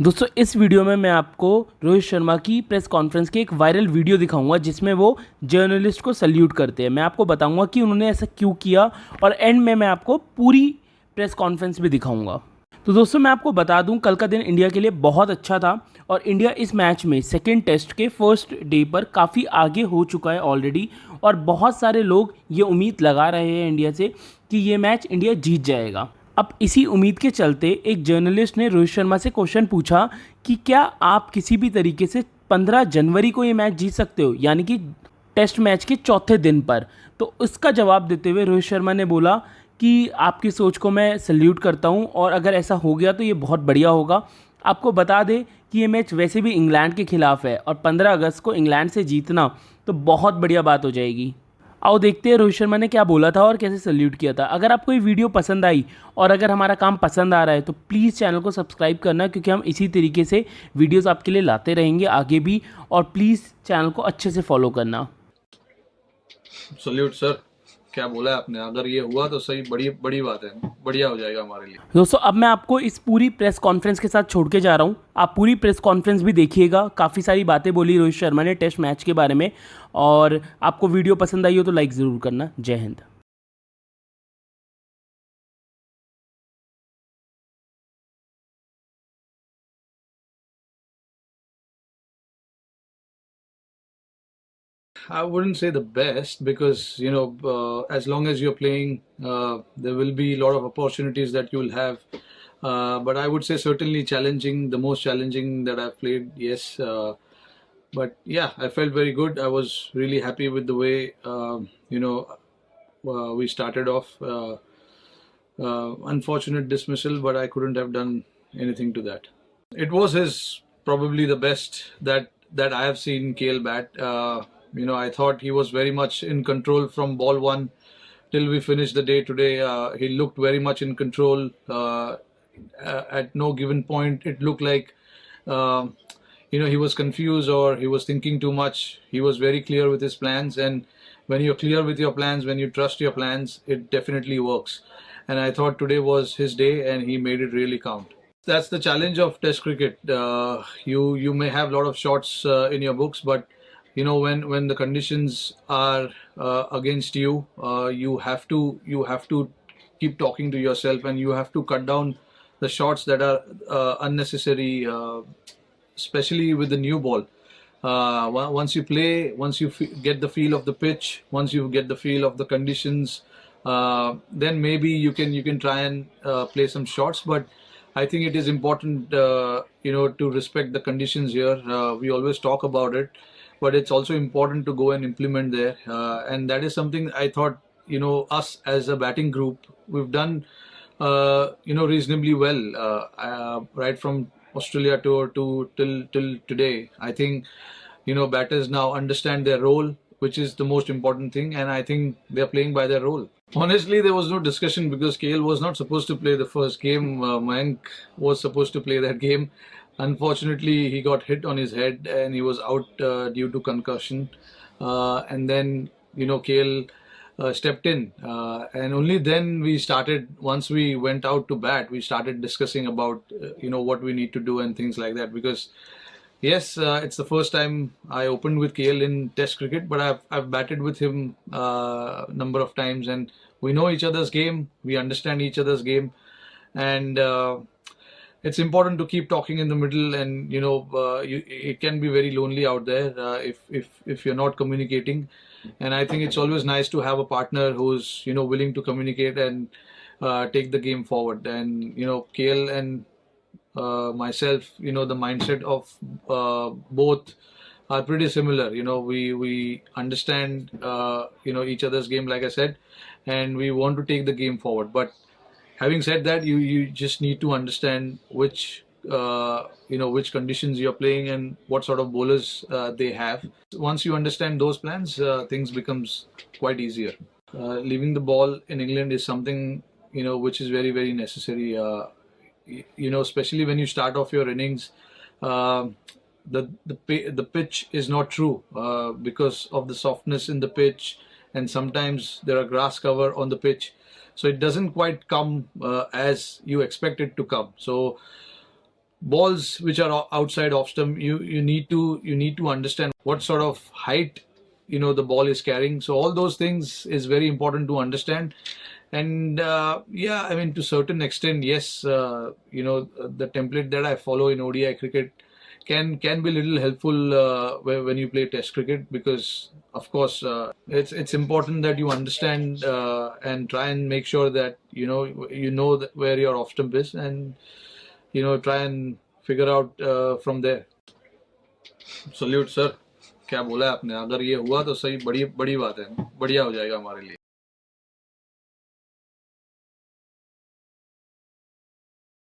दोस्तों इस वीडियो में मैं आपको रोहित शर्मा की प्रेस कॉन्फ्रेंस की एक वायरल वीडियो दिखाऊंगा जिसमें वो जर्नलिस्ट को सल्यूट करते हैं। मैं आपको बताऊंगा कि उन्होंने ऐसा क्यों किया और एंड में मैं आपको पूरी प्रेस कॉन्फ्रेंस भी दिखाऊंगा। तो दोस्तों मैं आपको बता दूं, कल का दिन इंडिया के लिए बहुत अच्छा था और इंडिया इस मैच में सेकेंड टेस्ट के फर्स्ट डे पर काफ़ी आगे हो चुका है ऑलरेडी। और बहुत सारे लोग ये उम्मीद लगा रहे हैं इंडिया से कि ये मैच इंडिया जीत जाएगा। अब इसी उम्मीद के चलते एक जर्नलिस्ट ने रोहित शर्मा से क्वेश्चन पूछा कि क्या आप किसी भी तरीके से 15 जनवरी को ये मैच जीत सकते हो, यानी कि टेस्ट मैच के चौथे दिन पर। तो इसका जवाब देते हुए रोहित शर्मा ने बोला कि आपकी सोच को मैं सल्यूट करता हूँ और अगर ऐसा हो गया तो ये बहुत बढ़िया होगा। आपको बता दें कि ये मैच वैसे भी इंग्लैंड के खिलाफ है और 15 अगस्त को इंग्लैंड से जीतना तो बहुत बढ़िया बात हो जाएगी। आओ देखते हैं रोहित शर्मा ने क्या बोला था और कैसे सल्यूट किया था। अगर आपको ये वीडियो पसंद आई और अगर हमारा काम पसंद आ रहा है तो प्लीज़ चैनल को सब्सक्राइब करना, क्योंकि हम इसी तरीके से वीडियोस आपके लिए लाते रहेंगे आगे भी। और प्लीज़ चैनल को अच्छे से फॉलो करना। सल्यूट सर, क्या बोला है आपने। अगर ये हुआ तो सही, बड़ी बड़ी बात है, बढ़िया हो जाएगा हमारे लिए। दोस्तों अब मैं आपको इस पूरी प्रेस कॉन्फ्रेंस के साथ छोड़ के जा रहा हूँ। आप पूरी प्रेस कॉन्फ्रेंस भी देखिएगा। काफ़ी सारी बातें बोली रोहित शर्मा ने टेस्ट मैच के बारे में। और आपको वीडियो पसंद आई हो तो लाइक ज़रूर करना। जय Hind. I wouldn't say the best because as long as you're playing, there will be a lot of opportunities that you will have. But I would say certainly challenging, the most challenging that I've played. Yes, but yeah, I felt very good. I was really happy with the way we started off. Unfortunate dismissal, but I couldn't have done anything to that. It was his probably the best that I have seen KL bat. I thought he was very much in control from ball one till we finished the day today. He looked very much in control. At no given point, it looked like uh, he was confused or he was thinking too much. He was very clear with his plans, and when you're clear with your plans, when you trust your plans, it definitely works. And I thought today was his day, and he made it really count. That's the challenge of Test cricket. You may have a lot of shots in your books, but when the conditions are against you, you have to keep talking to yourself, and you have to cut down the shots that are unnecessary, especially with the new ball. Once you play, once you get the feel of the pitch, once you get the feel of the conditions, then maybe you can try and play some shots. But I think it is important, to respect the conditions here. We always talk about it, but it's also important to go and implement there. And that is something I thought, us as a batting group, we've done, reasonably well, right from Australia tour to till today. I think, batters now understand their role, which is the most important thing, and I think they're playing by their role. Honestly, there was no discussion because KL was not supposed to play the first game. Mayank was supposed to play that game. Unfortunately, he got hit on his head and he was out due to concussion. And then, KL stepped in. And only then we started, once we went out to bat, we started discussing about, what we need to do and things like that. Because yes, it's the first time I opened with KL in Test cricket, but I've batted with him number of times, and we know each other's game. We understand each other's game, and it's important to keep talking in the middle. And it can be very lonely out there if you're not communicating. And I think it's always nice to have a partner who's willing to communicate and take the game forward. And KL and myself, the mindset of both are pretty similar. We understand each other's game, like I said, and we want to take the game forward. But having said that, you just need to understand which conditions you're playing and what sort of bowlers they have. Once you understand those plans, things becomes quite easier. Leaving the ball in England is something which is very very necessary. Especially when you start off your innings, uh, the pitch is not true because of the softness in the pitch, and sometimes there are grass cover on the pitch, so it doesn't quite come as you expect it to come. So balls which are outside off stump, you need to understand what sort of height the ball is carrying. So all those things is very important to understand. And yeah, I mean, to certain extent, yes, the template that I follow in ODI cricket can be a little helpful when you play Test cricket, because of course it's important that you understand and try and make sure that where your off stump is, and try and figure out from there. Salute sir, क्या बोला है आपने? अगर ये हुआ तो सही, बड़ी बड़ी बात है, बढ़िया हो जाएगा हमारे लिए.